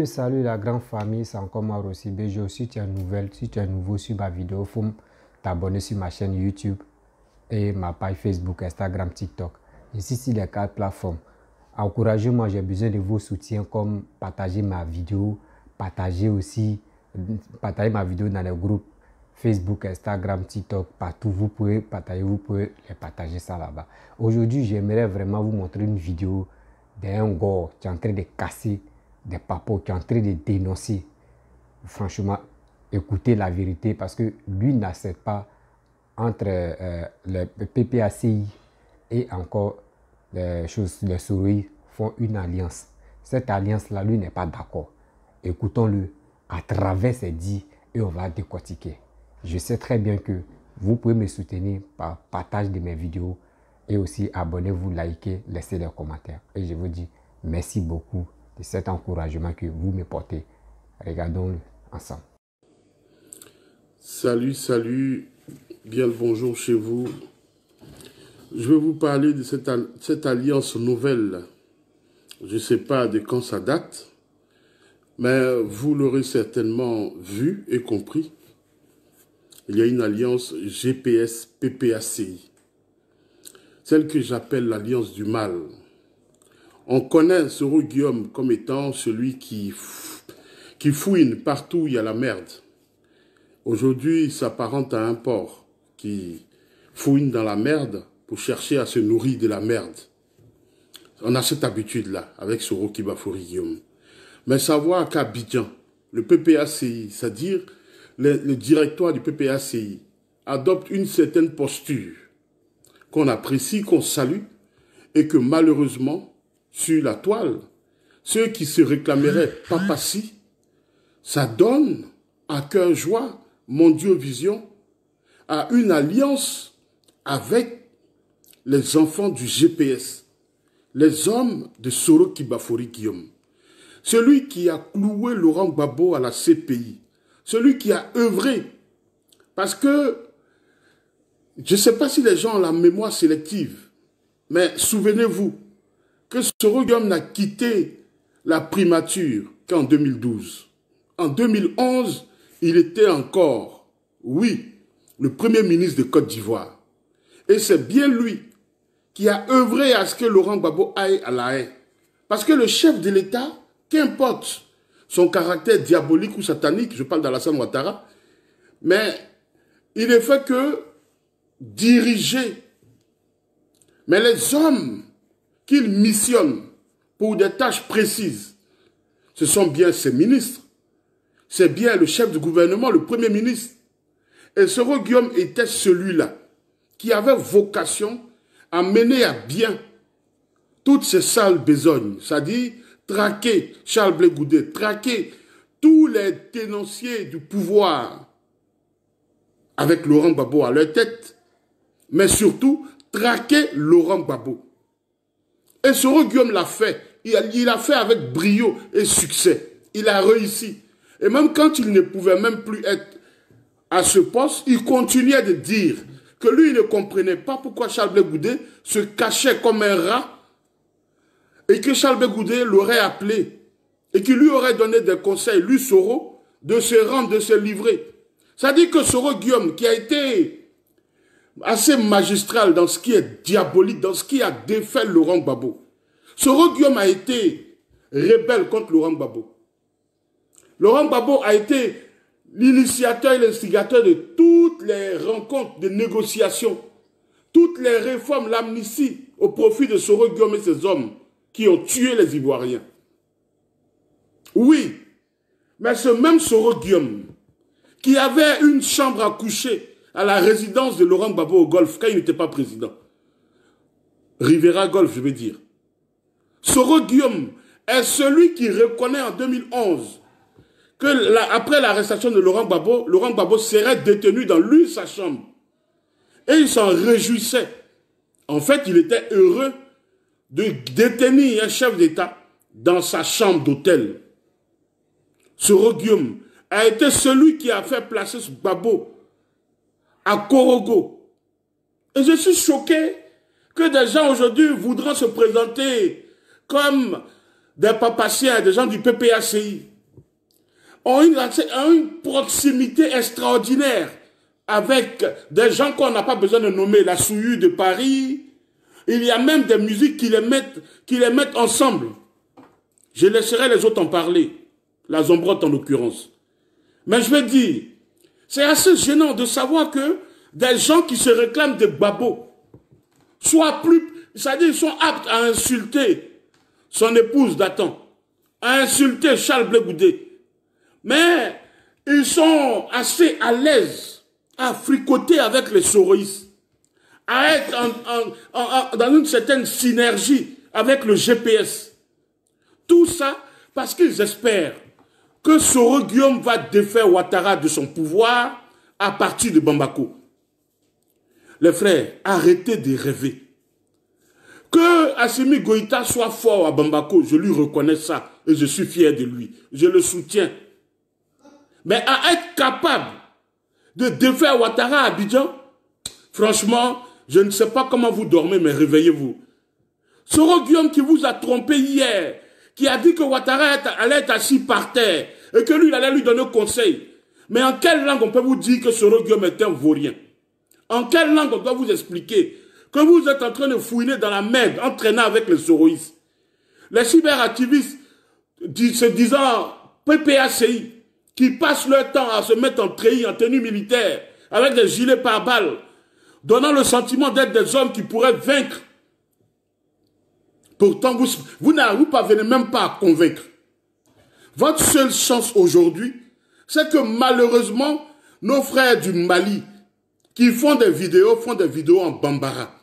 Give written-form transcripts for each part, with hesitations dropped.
Salut la grande famille, c'est encore moi Rossi Bejo. Si tu es nouvelle, si tu es nouveau sur ma vidéo, il faut t'abonner sur ma chaîne YouTube et ma page Facebook, Instagram, TikTok. Ici, sur les 4 plateformes. Encouragez-moi, j'ai besoin de vos soutiens comme partager ma vidéo, partager ma vidéo dans les groupes Facebook, Instagram, TikTok, partout. Vous pouvez les partager ça là-bas. Aujourd'hui, j'aimerais vraiment vous montrer une vidéo d'un gars qui est en train de casser des papos, qui est en train de dénoncer. Franchement, écoutez la vérité parce que lui n'accepte pas entre le PPACI et encore les Soroï font une alliance. Cette alliance-là, lui n'est pas d'accord. Écoutons-le à travers ses dits et on va décortiquer. Je sais très bien que vous pouvez me soutenir par partage de mes vidéos et aussi abonnez-vous, likez, laissez des commentaires. Et je vous dis merci beaucoup de cet encouragement que vous me portez. Regardons-le ensemble. Salut, bien le bonjour chez vous. Je vais vous parler de cette alliance nouvelle. Je ne sais pas de quand ça date, mais vous l'aurez certainement vu et compris. Il y a une alliance GPS-PPACI, celle que j'appelle l'alliance du mal. On connaît Soro Guillaume comme étant celui qui fouine partout où il y a la merde. Aujourd'hui, il s'apparente à un porc qui fouine dans la merde pour chercher à se nourrir de la merde. On a cette habitude-là avec Soro Kibafori Guillaume. Mais savoir qu'à Abidjan, le PPACI, c'est-à-dire le directoire du PPACI, adopte une certaine posture qu'on apprécie, qu'on salue, et que malheureusement, sur la toile, ceux qui se réclameraient papatie, ça donne à cœur joie, Mondiovision, à une alliance avec les enfants du GPS, les hommes de Soro Kibafori Guillaume. Celui qui a cloué Laurent Gbagbo à la CPI, celui qui a œuvré, parce que je ne sais pas si les gens ont la mémoire sélective, mais souvenez-vous que Soro Guillaume n'a quitté la primature qu'en 2012. En 2011, il était encore, oui, le premier ministre de Côte d'Ivoire. Et c'est bien lui qui a œuvré à ce que Laurent Gbagbo aille à la haie. Parce que le chef de l'État, qu'importe son caractère diabolique ou satanique, je parle d'Alassane Ouattara, mais il ne fait que diriger. Mais les hommes qu'il missionne pour des tâches précises, ce sont bien ses ministres, c'est bien le chef du gouvernement, le premier ministre. Et Soro Guillaume était celui-là qui avait vocation à mener à bien toutes ces sales besognes, c'est-à-dire traquer Charles Blé Goudé, traquer tous les tenanciers du pouvoir avec Laurent Gbagbo à leur tête, mais surtout traquer Laurent Gbagbo. Et Soro Guillaume l'a fait. Il l'a fait avec brio et succès. Il a réussi. Et même quand il ne pouvait même plus être à ce poste, il continuait de dire que lui, il ne comprenait pas pourquoi Charles Blé Goudé se cachait comme un rat et que Charles Blé Goudé l'aurait appelé et qu'il lui aurait donné des conseils, lui Soro, de se rendre, de se livrer. Ça dit que Soro Guillaume, qui a été assez magistral dans ce qui est diabolique, dans ce qui a défait Laurent Gbagbo. Soro Guillaume a été rebelle contre Laurent Gbagbo. Laurent Gbagbo a été l'initiateur et l'instigateur de toutes les rencontres de négociation, toutes les réformes, l'amnistie au profit de Soro Guillaume et ses hommes qui ont tué les Ivoiriens. Oui, mais ce même Soro Guillaume qui avait une chambre à coucher à la résidence de Laurent Gbagbo au Golfe, quand il n'était pas président. Rivera Golfe, je veux dire. Soro Guillaume est celui qui reconnaît en 2011 que après l'arrestation de Laurent Gbagbo serait détenu dans sa chambre. Et il s'en réjouissait. En fait, il était heureux de détenir un chef d'État dans sa chambre d'hôtel. Soro Guillaume a été celui qui a fait placer Gbagbo à Korogo. Et je suis choqué que des gens aujourd'hui voudront se présenter comme des papaciens, des gens du PPACI, ont une proximité extraordinaire avec des gens qu'on n'a pas besoin de nommer, la Souillure de Paris. Il y a même des musiques qui les mettent ensemble. Je laisserai les autres en parler, la Zombrotte en l'occurrence. Mais je veux dire, c'est assez gênant de savoir que des gens qui se réclament des babos soient plus, c'est-à-dire ils sont aptes à insulter son épouse d'Atan, à insulter Charles Blé Goudé. Mais ils sont assez à l'aise à fricoter avec les soroïstes, à être dans une certaine synergie avec le GPS. Tout ça parce qu'ils espèrent que Soro Guillaume va défaire Ouattara de son pouvoir à partir de Bamako. Les frères, arrêtez de rêver. Que Assimi Goïta soit fort à Bamako, je lui reconnais ça et je suis fier de lui. Je le soutiens. Mais à être capable de défaire Ouattara à Abidjan, franchement, je ne sais pas comment vous dormez, mais réveillez-vous. Soro Guillaume qui vous a trompé hier, qui a dit que Ouattara allait être assis par terre et que lui, il allait lui donner conseil. Mais en quelle langue on peut vous dire que Soro Guillaume est un vaurien? En quelle langue on doit vous expliquer que vous êtes en train de fouiner dans la merde, entraînant avec les soroïstes? Les cyberactivistes se disant PPACI, qui passent leur temps à se mettre en treillis, en tenue militaire, avec des gilets pare-balles, donnant le sentiment d'être des hommes qui pourraient vaincre. Pourtant, vous n'arrivez même pas à convaincre. Votre seule chance aujourd'hui, c'est que malheureusement, nos frères du Mali, qui font des vidéos en bambara.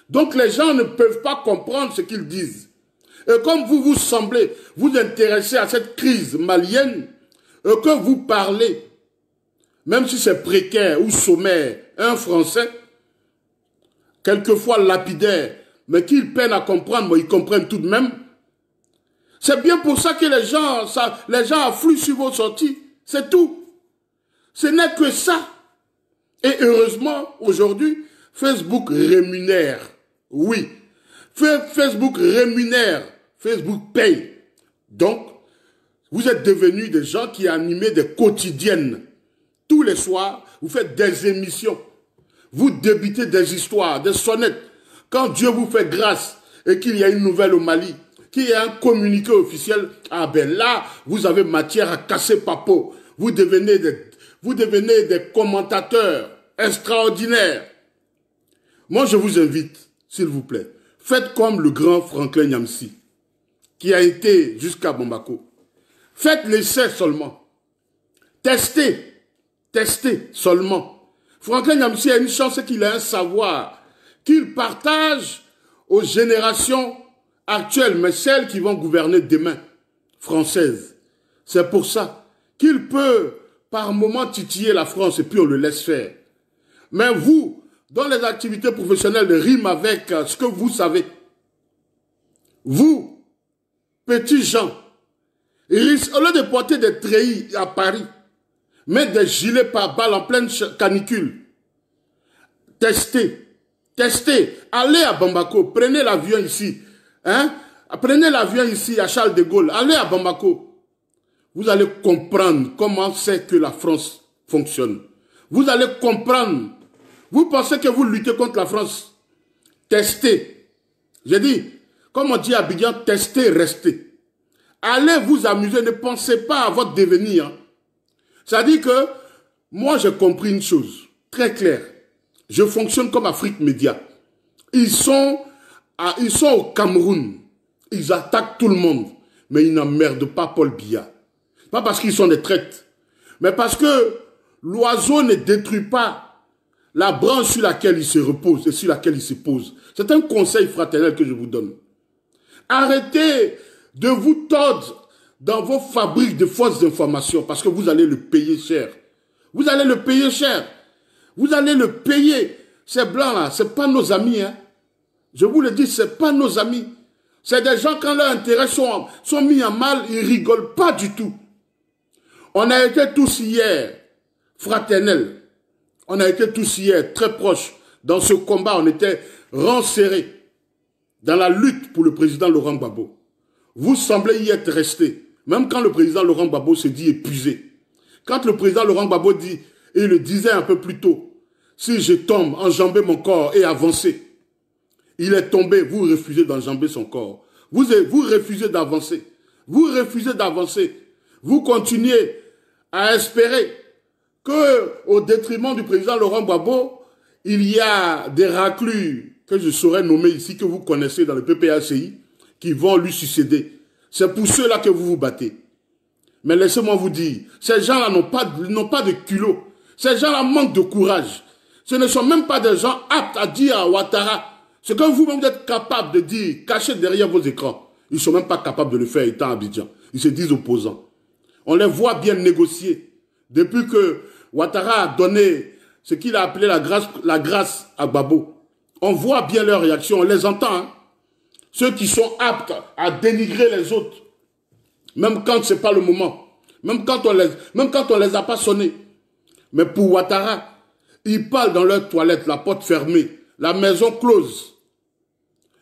Donc les gens ne peuvent pas comprendre ce qu'ils disent. Et comme vous semblez vous intéresser à cette crise malienne, et que vous parlez, même si c'est précaire ou sommaire, un Français, quelquefois lapidaire, mais qu'ils peinent à comprendre, mais ils comprennent tout de même. C'est bien pour ça que les gens affluent sur vos sorties. C'est tout. Ce n'est que ça. Et heureusement, aujourd'hui, Facebook rémunère. Oui. Facebook rémunère. Facebook paye. Donc, vous êtes devenus des gens qui animez des quotidiennes. Tous les soirs, vous faites des émissions. Vous débitez des histoires, des sonnettes. Quand Dieu vous fait grâce et qu'il y a une nouvelle au Mali, qu'il y a un communiqué officiel, ah ben là, vous avez matière à casser papeau. Vous devenez des commentateurs extraordinaires. Moi, je vous invite, s'il vous plaît, faites comme le grand Franklin Nyamsi, qui a été jusqu'à Bamako. Faites l'essai seulement. Testez seulement. Franklin Nyamsi a une chance qu'il a un savoir qu'il partage aux générations actuelles, mais celles qui vont gouverner demain, françaises. C'est pour ça qu'il peut par moment titiller la France et puis on le laisse faire. Mais vous, dans les activités professionnelles, riment avec ce que vous savez. Vous, petits gens, au lieu de porter des treillis à Paris, mettre des gilets pare-balles en pleine canicule, testez, allez à Bamako, prenez l'avion ici, prenez l'avion ici à Charles de Gaulle, allez à Bamako. Vous allez comprendre comment c'est que la France fonctionne. Vous allez comprendre. Vous pensez que vous luttez contre la France. Testez. J'ai dit, comme on dit à Abidjan, testez, restez. Allez vous amuser, ne pensez pas à votre devenir. C'est-à-dire que moi j'ai compris une chose très claire. Je fonctionne comme Afrique Média. Ils sont au Cameroun. Ils attaquent tout le monde. Mais ils n'emmerdent pas Paul Biya. Pas parce qu'ils sont des traites. Mais parce que l'oiseau ne détruit pas la branche sur laquelle il se repose et sur laquelle il se pose. C'est un conseil fraternel que je vous donne. Arrêtez de vous tordre dans vos fabriques de fausses informations parce que vous allez le payer cher. Vous allez le payer cher. Vous allez le payer. Ces blancs-là, ce n'est pas nos amis. Hein. Je vous le dis, ce n'est pas nos amis. C'est des gens, quand leurs intérêts sont mis en mal, ils ne rigolent pas du tout. On a été tous hier fraternels. On a été tous hier très proches. Dans ce combat, on était rangs serrés dans la lutte pour le président Laurent Gbagbo. Vous semblez y être resté. Même quand le président Laurent Gbagbo se dit épuisé. Quand le président Laurent Gbagbo dit, et il le disait un peu plus tôt, si je tombe, enjamber mon corps et avancer. Il est tombé, vous refusez d'enjamber son corps. Vous refusez d'avancer. Vous refusez d'avancer. Vous continuez à espérer qu'au détriment du président Laurent Gbagbo, il y a des raclus que je saurais nommer ici, que vous connaissez dans le PPACI, qui vont lui succéder. C'est pour ceux-là que vous vous battez. Mais laissez-moi vous dire, ces gens-là n'ont pas de culot. Ces gens-là manquent de courage. Ce ne sont même pas des gens aptes à dire à Ouattara ce que vous-même êtes capable de dire, caché derrière vos écrans. Ils ne sont même pas capables de le faire étant à Abidjan. Ils se disent opposants. On les voit bien négocier. Depuis que Ouattara a donné ce qu'il a appelé la grâce à Gbagbo. On voit bien leurs réactions, on les entend. Hein? Ceux qui sont aptes à dénigrer les autres. Même quand ce n'est pas le moment. Même quand on les a pas sonnés. Mais pour Ouattara, ils parlent dans leur toilette, la porte fermée, la maison close.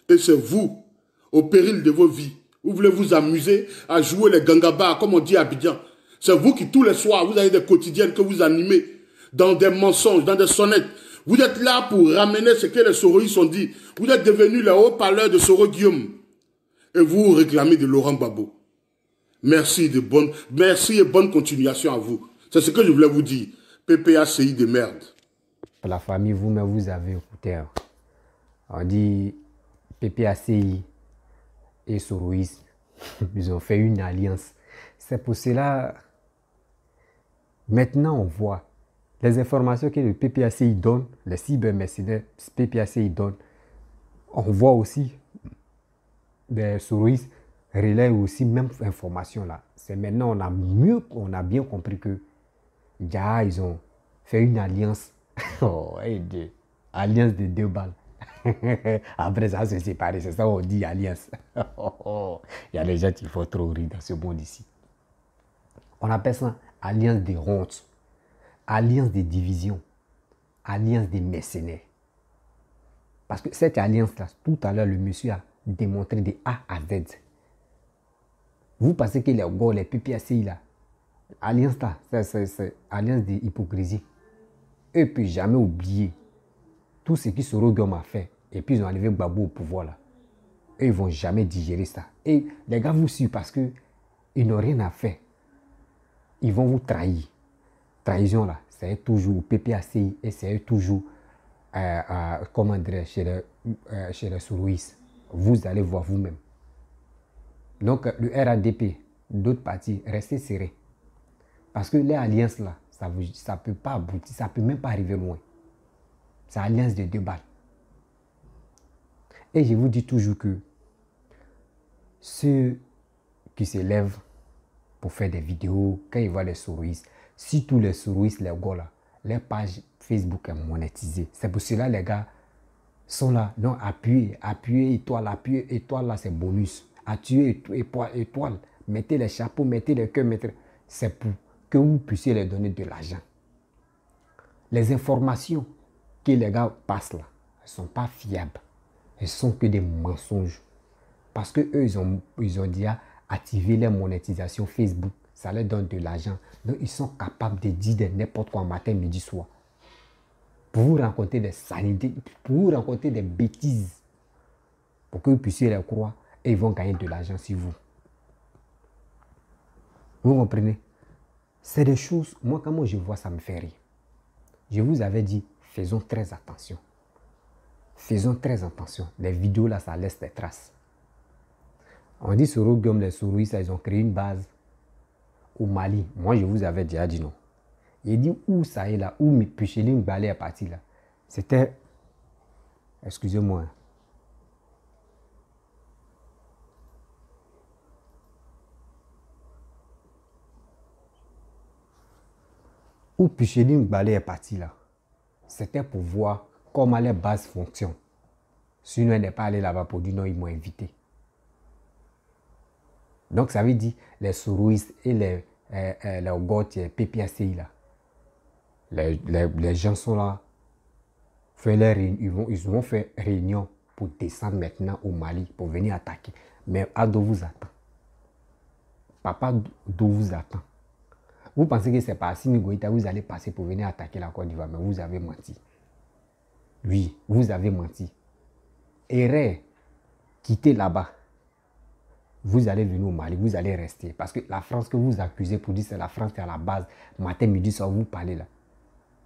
Et c'est vous, au péril de vos vies, vous voulez vous amuser à jouer les gangabas, comme on dit à Abidjan. C'est vous qui, tous les soirs, vous avez des quotidiennes que vous animez dans des mensonges, dans des sonnettes. Vous êtes là pour ramener ce que les Soroïs ont dit. Vous êtes devenus les haut-parleurs de Soro Guillaume. Et vous réclamez de Laurent Gbagbo. Merci et bonne continuation à vous. C'est ce que je voulais vous dire. PPACI de merde. La famille, vous-même, vous avez écouté. Hein. On dit PPACI et Soroïs, ils ont fait une alliance. C'est pour cela, maintenant on voit les informations que le PPACI donne, les cybermercenaires PPACI donne. On voit aussi les Soroïs relaient aussi même information là. C'est maintenant on a bien compris que ils ont fait une alliance. Alliance de 2 balles. Après ça, se séparer, c'est ça on dit alliance. Il y a des gens qui font trop rire dans ce monde ici. On appelle ça alliance de honte, alliance de division, alliance des mercenaires. Parce que cette alliance-là, tout à l'heure, le monsieur a démontré de A à Z. Vous pensez que les gars, les PPACI là, alliance là, c'est alliance d'hypocrisie. Eux ne peuvent jamais oublier tout ce que Soro Guillaume a fait. Et puis ils ont enlevé Gbagbo au pouvoir là. Eux, ils ne vont jamais digérer ça. Et les gars vous suivent parce qu'ils n'ont rien à faire. Ils vont vous trahir. Trahison là, c'est toujours PPACI et c'est toujours, comment dire, chez les Soroïs. Vous allez voir vous-même. Donc le RADP, d'autres partis, restez serrés. Parce que les alliances là, ça ne peut pas aboutir, ça ne peut même pas arriver loin. C'est alliance de 2 balles. Et je vous dis toujours que ceux qui se lèvent pour faire des vidéos, quand ils voient les Soroïs, si tous les Soroïs, les gars là, leur page Facebook est monétisée. C'est pour cela les gars sont là. Non, appuyez, étoile là, c'est bonus. Appuyez, étoile, mettez les chapeaux, mettez les cœurs, c'est pour que vous puissiez leur donner de l'argent. Les informations que les gars passent là, elles ne sont pas fiables. Elles sont que des mensonges. Parce que eux, ils ont déjà activé leur monétisation Facebook. Ça leur donne de l'argent. Donc, ils sont capables de dire n'importe quoi matin, midi, soir. Pour vous raconter des sanités, pour vous raconter des bêtises. Pour que vous puissiez les croire. Et ils vont gagner de l'argent sur vous. Vous comprenez? C'est des choses, moi, quand je vois, ça me fait rire. Je vous avais dit, faisons très attention. Faisons très attention. Les vidéos là, ça laisse des traces. On dit Soro Guillaume, les Soroïs, ils ont créé une base au Mali. Moi, je vous avais déjà dit non. Il dit où ça est là, où Picheline Balé est parti là. C'était, excusez-moi. Où Picheline Balé est parti là. C'était pour voir comment les bases fonctionnent. Sinon, elle n'est pas allée là-bas pour dire non, ils m'ont invité. Donc, ça veut dire les Soroïs et les Ogotiers, PPACI là. Les gens sont là. Ils vont faire réunion pour descendre maintenant au Mali pour venir attaquer. Mais Ado vous attend. Papa d'où vous attend. Vous pensez que c'est par Assimi Goïta, vous allez passer pour venir attaquer la Côte d'Ivoire, mais vous avez menti. Oui, vous avez menti. Erreur, quittez là-bas. Vous allez venir au Mali, vous allez rester. Parce que la France que vous accusez pour dire c'est la France qui est à la base, matin, midi, soir, vous parlez là.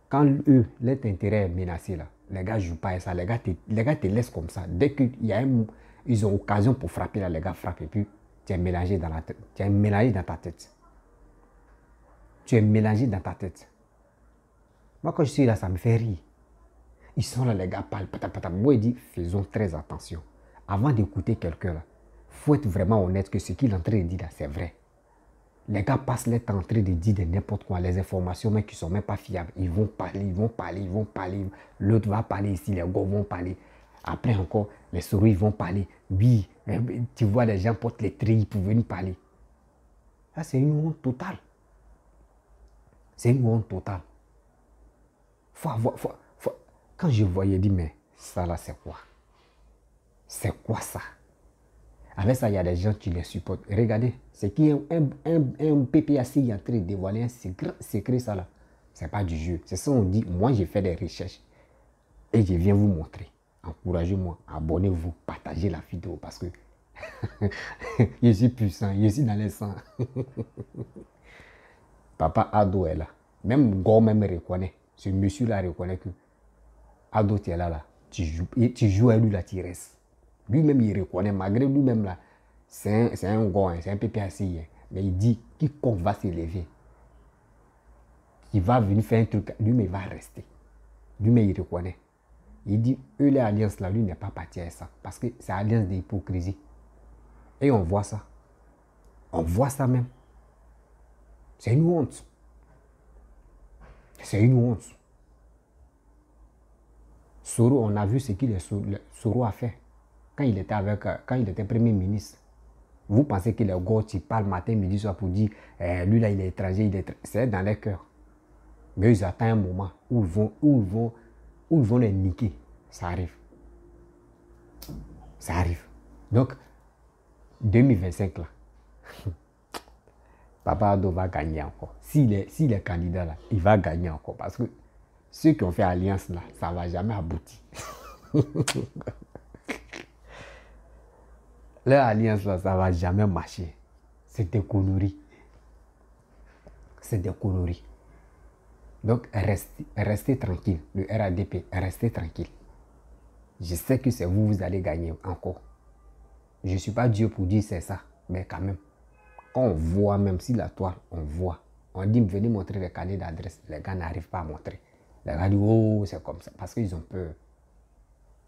Quand eux, leur intérêt est menacé là, les gars ne jouent pas à ça. Les gars te laissent comme ça. Dès qu'ils ont occasion pour frapper là, les gars frappent et puis tu es mélangé dans la tête. Tu es mélangé dans ta tête. Tu es mélangé dans ta tête. Moi, quand je suis là, ça me fait rire. Ils sont là, les gars parlent. Moi, je dis, faisons très attention. Avant d'écouter quelqu'un là, il faut être vraiment honnête que ce qu'il est en train de dire là, c'est vrai. Les gars passent leur temps en train de dire de n'importe quoi, les informations mais qui ne sont même pas fiables. Ils vont parler, ils vont parler, ils vont parler. L'autre va parler ici, les gars vont parler. Après encore, les souris vont parler. Oui, tu vois, les gens portent les treillis pour venir parler. Ça, c'est une honte totale. C'est une honte totale. Quand je voyais, je dis, mais ça là, c'est quoi? C'est quoi ça? Avec ça, il y a des gens qui les supportent. Regardez, c'est qui un PPAC est en train de dévoiler un secret, ça là. Ce n'est pas du jeu. C'est ça on dit, moi j'ai fait des recherches. Et je viens vous montrer. Encouragez-moi, abonnez-vous, partagez la vidéo parce que je suis puissant, je suis dans les sangs. Papa Ado est là. Même Go même reconnaît. Ce monsieur-là reconnaît que Ado, tu es là. Tu joues à lui là, tu restes. Lui-même, il reconnaît, malgré lui-même là, c'est un Go, c'est un PPAC. Mais il dit, quiconque va s'élever, qui va venir faire un truc, lui-même, il va rester. Lui-même, il reconnaît. Il dit, eux, les alliances là, lui n'est pas parti à ça. Parce que c'est alliance d'hypocrisie. Et on voit ça. On voit ça même. C'est une honte. C'est une honte. Soro, on a vu ce qu'il Soro a fait quand il était Premier ministre. Vous pensez que les gars qui parlent matin, midi, soir pour dire lui là il est étranger, c'est dans leur cœur. Mais ils attendent un moment où ils vont les niquer. Ça arrive. Ça arrive. Donc, 2025 là, Papa Ado va gagner encore. S'il est candidat là, il va gagner encore. Parce que ceux qui ont fait alliance là, ça ne va jamais aboutir. Leur alliance là, ça ne va jamais marcher. C'est des conneries. C'est des conneries. Donc, restez tranquille. Le RADP, restez tranquille. Je sais que c'est vous, vous allez gagner encore. Je ne suis pas Dieu pour dire c'est ça. Mais quand même, quand on voit, même si la toile, on voit. On dit, venez montrer les carnets d'adresse. Les gars n'arrivent pas à montrer. Les gars disent, oh, c'est comme ça. Parce qu'ils ont peur.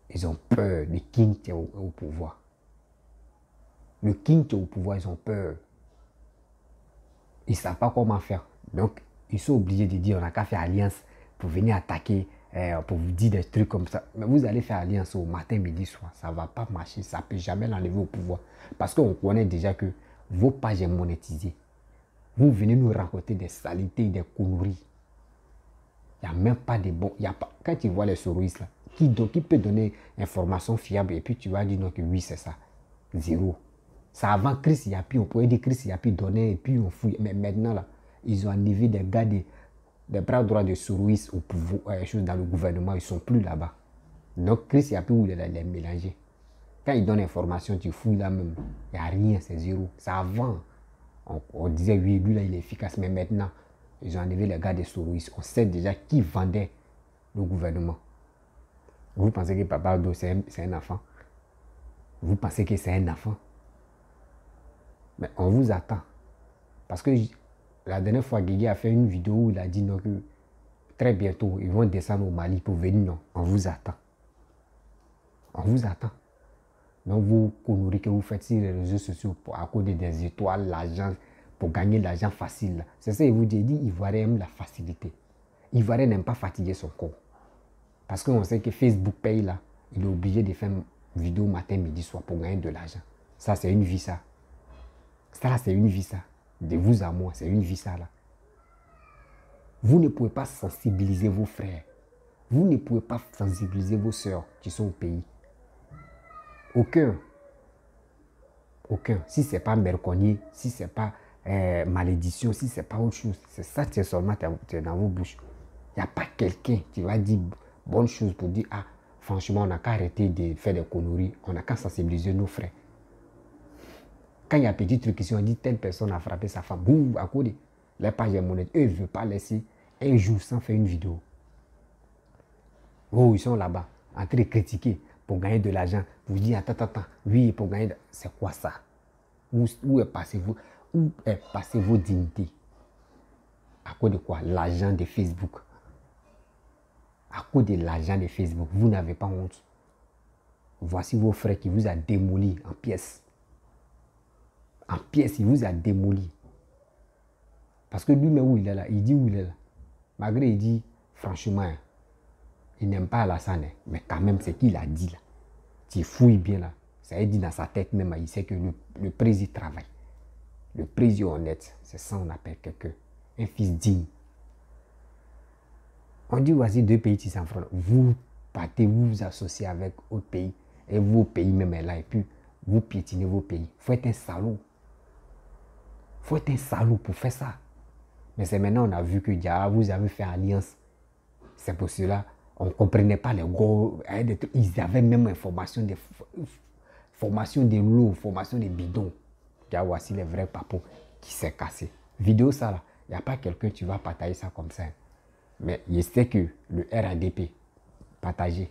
Ils ont peur. Le king est au pouvoir. Le king est au pouvoir, ils ont peur. Ils ne savent pas comment faire. Donc, ils sont obligés de dire, on n'a qu'à faire alliance pour venir attaquer, pour vous dire des trucs comme ça. Mais vous allez faire alliance au matin, midi, soir. Ça ne va pas marcher. Ça ne peut jamais l'enlever au pouvoir. Parce qu'on connaît déjà que vos pages sont monétisées. Vous venez nous raconter des saletés, des conneries. Il n'y a même pas de bons. Quand tu vois les soroïstes là, qui peut donner information fiable et puis tu vas dire non que oui, c'est ça. Zéro. Ça avant Chris Yapi, on pouvait dire Chris Yapi donnait et puis on fouille. Mais maintenant là, ils ont enlevé des gars des bras droits de soroïstes au pouvoir, dans le gouvernement, ils ne sont plus là-bas. Donc Chris Yapi, où il est mélangé. Quand il donne l'information, tu fouilles là même. Il n'y a rien, c'est zéro. C'est avant. On disait oui, lui là il est efficace, mais maintenant, ils ont enlevé les gars des soroïstes. On sait déjà qui vendait le gouvernement. Vous pensez que Papa Ado c'est un enfant? Vous pensez que c'est un enfant? Mais on vous attend. Parce que la dernière fois, Guigui a fait une vidéo où il a dit non, que très bientôt, ils vont descendre au Mali pour venir. Non, on vous attend. On vous attend. Donc, vous conneries que vous faites sur les réseaux sociaux pour accorder des étoiles, l'argent, pour gagner de l'argent facile. C'est ça, il vous dit, Ivoirien aime la facilité. Ivoirien n'aime pas fatiguer son corps. Parce qu'on sait que Facebook paye là, il est obligé de faire une vidéo matin, midi, soir pour gagner de l'argent. Ça, c'est une vie, ça. Ça, c'est une vie, ça. De vous à moi, c'est une vie, ça, là. Vous ne pouvez pas sensibiliser vos frères. Vous ne pouvez pas sensibiliser vos sœurs qui sont au pays. Aucun. Aucun. Si ce n'est pas Merconier, si ce n'est pas malédiction, si c'est pas autre chose, c'est ça, c'est seulement t'es dans vos bouches. Il n'y a pas quelqu'un qui va dire bonne chose pour dire, ah, franchement, on n'a qu'à arrêter de faire des conneries, on n'a qu'à sensibiliser nos frères. Quand il y a un petit truc ici, on dit telle personne a frappé sa femme, boum, à côté, les pages monnaie, eux, ils ne veulent pas laisser un jour sans faire une vidéo. Oh, ils sont là-bas, en train de critiquer pour gagner de l'argent. Vous dites, attends, oui, pour gagner, c'est quoi ça? Où est passé vos dignités? À cause de quoi? L'argent de Facebook. À cause de l'argent de Facebook, vous n'avez pas honte. Voici vos frères qui vous a démoli en pièces. En pièces, il vous a démoli. Parce que lui-même, où il est là, il dit où il est là. Malgré, il dit, franchement, il n'aime pas Alassane, mais quand même, c'est qu'il a dit là. Tu fouilles bien là. Ça a dit dans sa tête même, il sait que le président travaille. Le président honnête, c'est ça on appelle quelqu'un. Un fils digne. On dit voici deux pays qui s'affrontent. Vous partez, vous vous associez avec autre pays. Et vos pays même est là. Et puis, vous piétinez vos pays. Il faut être un salaud. Il faut être un salaud pour faire ça. Mais c'est maintenant on a vu que vous avez fait alliance. C'est pour cela on ne comprenait pas les gros. Ils avaient même information de l'eau, formation des bidons. Voici les vrais papos qui s'est cassé. Vidéo ça là. Il n'y a pas quelqu'un qui va partager ça comme ça. Mais je sais que le RADP, partagez.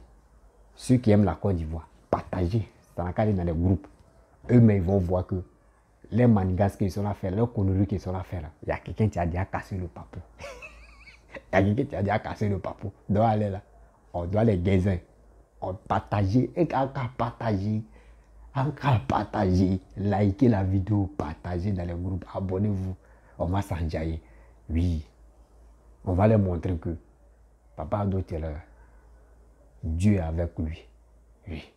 Ceux qui aiment la Côte d'Ivoire, partagez. Dans le cas dans les groupes. Eux-mêmes ils vont voir que les manigas qu'ils sont là faire, leurs conneries qu'ils sont là faire, il y a quelqu'un qui a déjà cassé le papou. Il y a quelqu'un qui a déjà cassé le papou. On doit aller là. On doit les gaiser. On partager. Et quand partager. Likez la vidéo, partagez dans les groupes, abonnez-vous. On va s'enjailler. Oui. On va leur montrer que Papa Ado est là. Dieu est avec lui. Oui.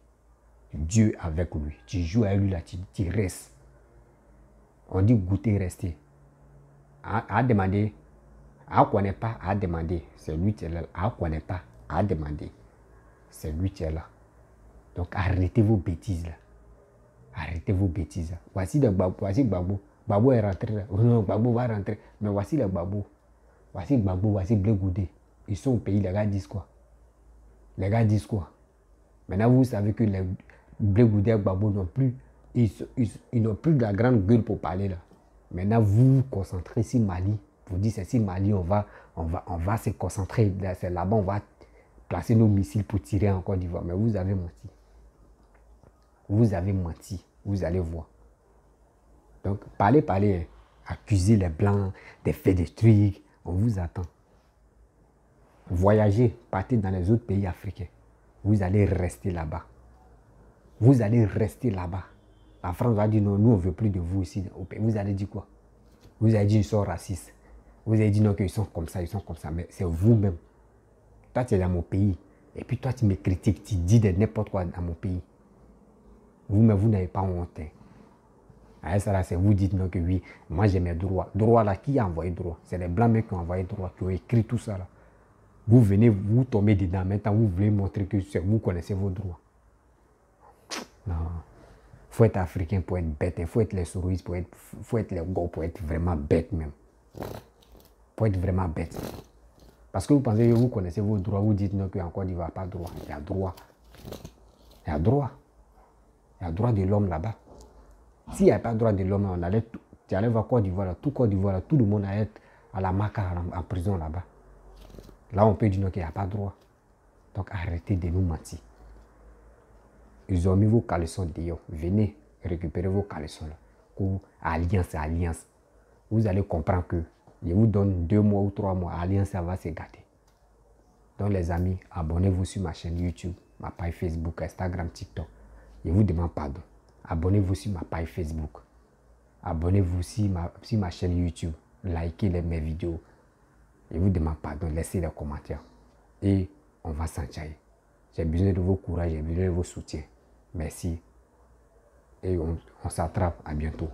Dieu est avec lui. Tu joues avec lui là, tu restes. On dit goûter, rester. À demander. À connaît pas, à demander. C'est lui qui est là. À connaît pas, à demander. C'est lui qui est là. Donc arrêtez vos bêtises là. Arrêtez vos bêtises là. Voici le Gbagbo. Voici Gbagbo. Gbagbo est rentré là. Non, Gbagbo va rentrer. Mais voici le Gbagbo. Voici Gbagbo, voici Blé Goudé. Ils sont au pays, les gars disent quoi? Les gars disent quoi? Maintenant vous savez que les Blé Goudé et Gbagbo n'ont plus. Ils n'ont plus de la grande gueule pour parler là. Maintenant vous vous concentrez sur Mali. Vous dites c'est si Mali, on va se concentrer. C'est là-bas, on va placer nos missiles pour tirer en Côte d'Ivoire. Mais vous avez menti. Vous avez menti. Vous allez voir. Donc, parlez. Hein. Accusez les Blancs de faire des trucs. On vous attend. Voyagez. Partez dans les autres pays africains. Vous allez rester là-bas. Vous allez rester là-bas. La France va dire non, nous on ne veut plus de vous ici au pays. Vous allez dire quoi? Vous allez dire ils sont racistes. Vous allez dire non, qu'ils sont comme ça, ils sont comme ça. Mais c'est vous-même. Toi, tu es dans mon pays. Et puis toi, tu me critiques. Tu dis de n'importe quoi dans mon pays. Vous-même, vous n'avez pas honte. À ça, là, c'est vous dites non que oui, moi j'ai mes droits. Droits là, qui a envoyé droit? C'est les Blancs qui ont envoyé droit, qui ont écrit tout ça là. Vous venez, vous tombez dedans. Maintenant, vous voulez montrer que vous connaissez vos droits. Non. Il faut être africain pour être bête. Il faut être les souristes, faut être les gars pour être vraiment bête même. Pour être vraiment bête. Parce que vous pensez que vous connaissez vos droits, vous dites non qu'en Côte d'Ivoire, pas droit. Il y a droit. Il y a droit. Il y a droit de l'homme là-bas. S'il n'y a pas droit de l'homme, on allait, tu allais voir Côte d'Ivoire, tout Côte d'Ivoire, tout le monde allait être à la maca en prison là-bas. Là, on peut dire qu'il n'y a pas droit. Donc, arrêtez de nous mentir. Ils ont mis vos caleçons dehors. Venez récupérer vos caleçons là. Ou alliance, alliance. Vous allez comprendre que je vous donne 2 mois ou 3 mois. Alliance, ça va se gâter. Donc, les amis, abonnez-vous sur ma chaîne YouTube, ma page Facebook, Instagram, TikTok. Je vous demande pardon. Abonnez-vous sur ma page Facebook. Abonnez-vous sur ma chaîne YouTube. Likez mes vidéos. Je vous demande pardon. Laissez les commentaires. Et on va s'enchaîner. J'ai besoin de vos courage. J'ai besoin de vos soutiens. Merci. Et on s'attrape. À bientôt.